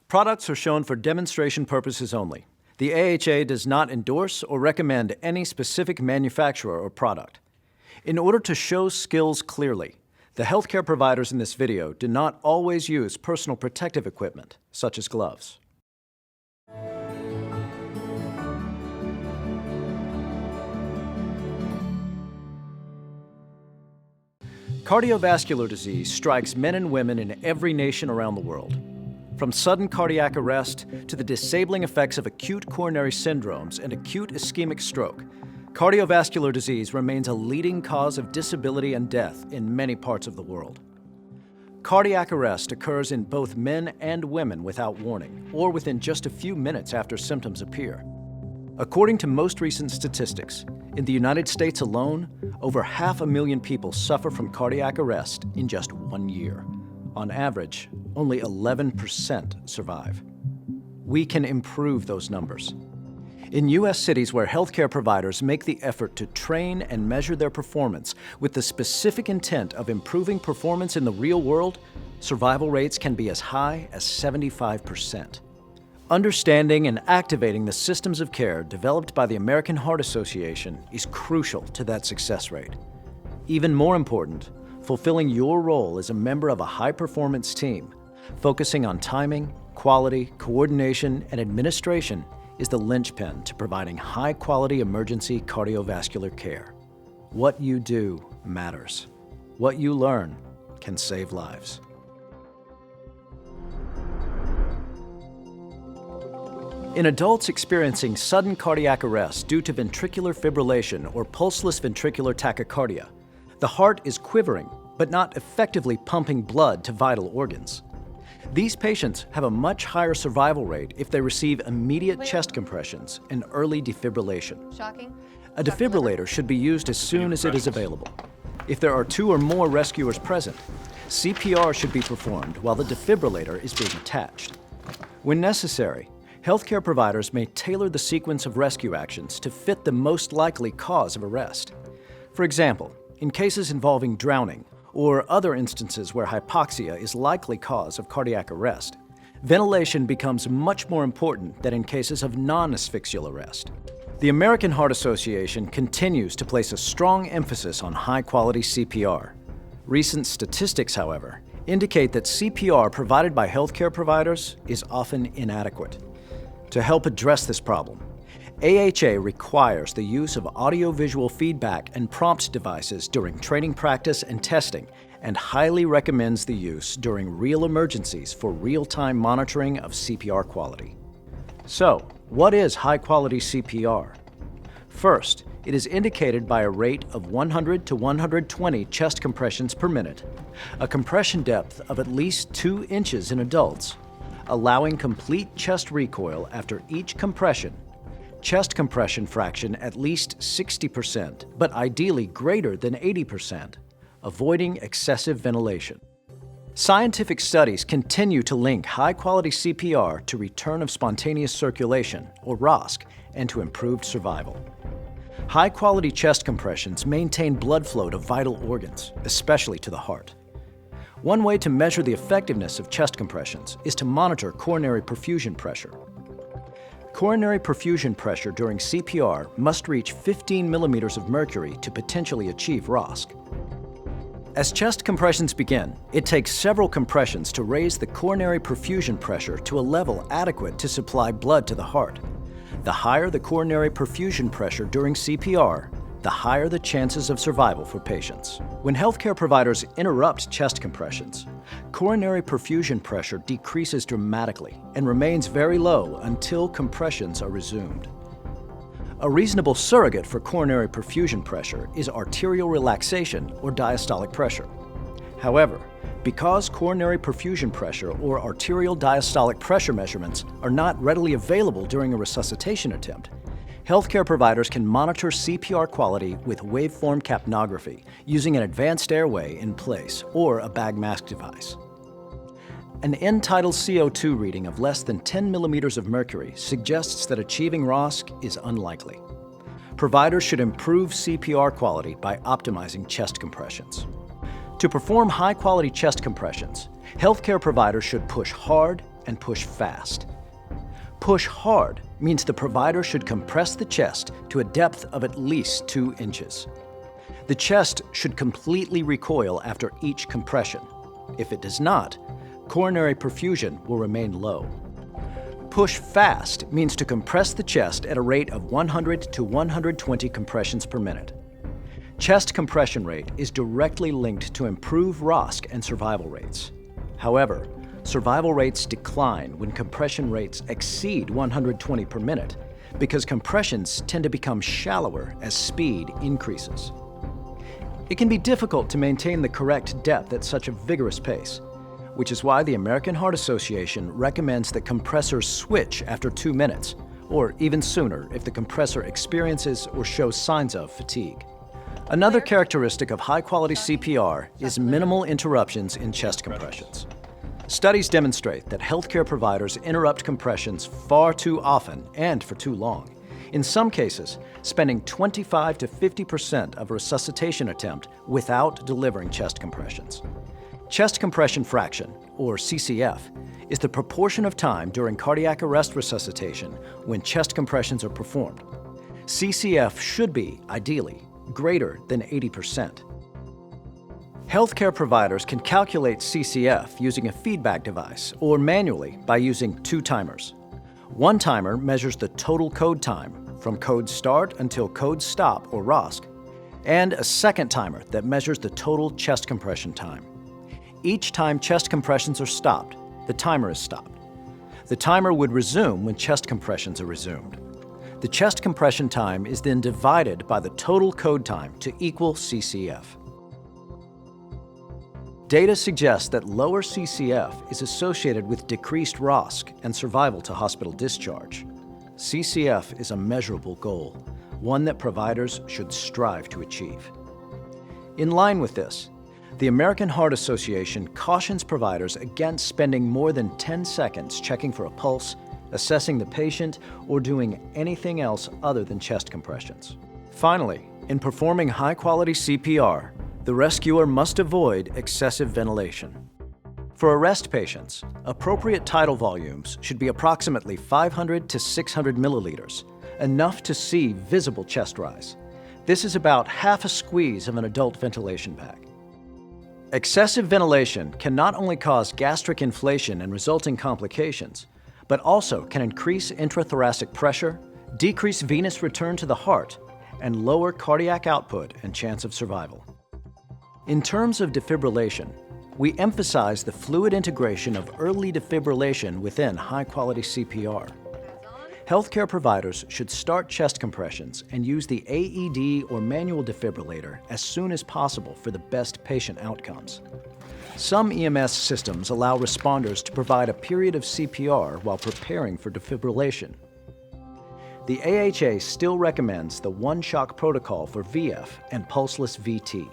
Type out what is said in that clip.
Products are shown for demonstration purposes only. The AHA does not endorse or recommend any specific manufacturer or product. In order to show skills clearly, the healthcare providers in this video do not always use personal protective equipment, such as gloves. Cardiovascular disease strikes men and women in every nation around the world. From sudden cardiac arrest to the disabling effects of acute coronary syndromes and acute ischemic stroke, cardiovascular disease remains a leading cause of disability and death in many parts of the world. Cardiac arrest occurs in both men and women without warning, or within just a few minutes after symptoms appear. According to most recent statistics, in the United States alone, over 500,000 people suffer from cardiac arrest in just 1 year. On average, only 11% survive. We can improve those numbers. In U.S. cities where healthcare providers make the effort to train and measure their performance with the specific intent of improving performance in the real world, survival rates can be as high as 75%. Understanding and activating the systems of care developed by the American Heart Association is crucial to that success rate. Even more important, fulfilling your role as a member of a high-performance team, focusing on timing, quality, coordination, and administration is the linchpin to providing high-quality emergency cardiovascular care. What you do matters. What you learn can save lives. In adults experiencing sudden cardiac arrest due to ventricular fibrillation or pulseless ventricular tachycardia, the heart is quivering, but not effectively pumping blood to vital organs. These patients have a much higher survival rate if they receive immediate chest compressions and early defibrillation. Shocking. A defibrillator should be used as soon as it is available. If there are 2 or more rescuers present, CPR should be performed while the defibrillator is being attached. When necessary, healthcare providers may tailor the sequence of rescue actions to fit the most likely cause of arrest. For example, in cases involving drowning or other instances where hypoxia is likely cause of cardiac arrest, ventilation becomes much more important than in cases of non-asphyxial arrest. The American Heart Association continues to place a strong emphasis on high-quality CPR. Recent statistics, however, indicate that CPR provided by healthcare providers is often inadequate. To help address this problem, AHA requires the use of audio-visual feedback and prompt devices during training practice and testing, and highly recommends the use during real emergencies for real-time monitoring of CPR quality. So, what is high-quality CPR? First, it is indicated by a rate of 100 to 120 chest compressions per minute, a compression depth of at least 2 inches in adults, allowing complete chest recoil after each compression, chest compression fraction at least 60%, but ideally greater than 80%, avoiding excessive ventilation. Scientific studies continue to link high-quality CPR to return of spontaneous circulation, or ROSC, and to improved survival. High-quality chest compressions maintain blood flow to vital organs, especially to the heart. One way to measure the effectiveness of chest compressions is to monitor coronary perfusion pressure. Coronary perfusion pressure during CPR must reach 15 millimeters of mercury to potentially achieve ROSC. As chest compressions begin, it takes several compressions to raise the coronary perfusion pressure to a level adequate to supply blood to the heart. The higher the coronary perfusion pressure during CPR, the higher the chances of survival for patients. When healthcare providers interrupt chest compressions, coronary perfusion pressure decreases dramatically and remains very low until compressions are resumed. A reasonable surrogate for coronary perfusion pressure is arterial relaxation or diastolic pressure. However, because coronary perfusion pressure or arterial diastolic pressure measurements are not readily available during a resuscitation attempt, healthcare providers can monitor CPR quality with waveform capnography using an advanced airway in place or a bag mask device. An end-tidal CO2 reading of less than 10 millimeters of mercury suggests that achieving ROSC is unlikely. Providers should improve CPR quality by optimizing chest compressions. To perform high-quality chest compressions, healthcare providers should push hard and push fast. Push hard means the provider should compress the chest to a depth of at least 2 inches. The chest should completely recoil after each compression. If it does not, coronary perfusion will remain low. Push fast means to compress the chest at a rate of 100 to 120 compressions per minute. Chest compression rate is directly linked to improved ROSC and survival rates. However, survival rates decline when compression rates exceed 120 per minute because compressions tend to become shallower as speed increases. It can be difficult to maintain the correct depth at such a vigorous pace, which is why the American Heart Association recommends that compressors switch after 2 minutes, or even sooner if the compressor experiences or shows signs of fatigue. Another characteristic of high-quality CPR is minimal interruptions in chest compressions. Studies demonstrate that healthcare providers interrupt compressions far too often and for too long, in some cases spending 25 to 50% of a resuscitation attempt without delivering chest compressions. Chest compression fraction, or CCF, is the proportion of time during cardiac arrest resuscitation when chest compressions are performed. CCF should be, ideally, greater than 80%. Healthcare providers can calculate CCF using a feedback device or manually by using 2 timers. One timer measures the total code time from code start until code stop or ROSC, and a second timer that measures the total chest compression time. Each time chest compressions are stopped, the timer is stopped. The timer would resume when chest compressions are resumed. The chest compression time is then divided by the total code time to equal CCF. Data suggests that lower CCF is associated with decreased ROSC and survival to hospital discharge. CCF is a measurable goal, one that providers should strive to achieve. In line with this, the American Heart Association cautions providers against spending more than 10 seconds checking for a pulse, assessing the patient, or doing anything else other than chest compressions. Finally, in performing high-quality CPR, the rescuer must avoid excessive ventilation. For arrest patients, appropriate tidal volumes should be approximately 500 to 600 milliliters, enough to see visible chest rise. This is about half a squeeze of an adult ventilation bag. Excessive ventilation can not only cause gastric inflation and resulting complications, but also can increase intrathoracic pressure, decrease venous return to the heart, and lower cardiac output and chance of survival. In terms of defibrillation, we emphasize the fluid integration of early defibrillation within high-quality CPR. Healthcare providers should start chest compressions and use the AED or manual defibrillator as soon as possible for the best patient outcomes. Some EMS systems allow responders to provide a period of CPR while preparing for defibrillation. The AHA still recommends the one-shock protocol for VF and pulseless VT.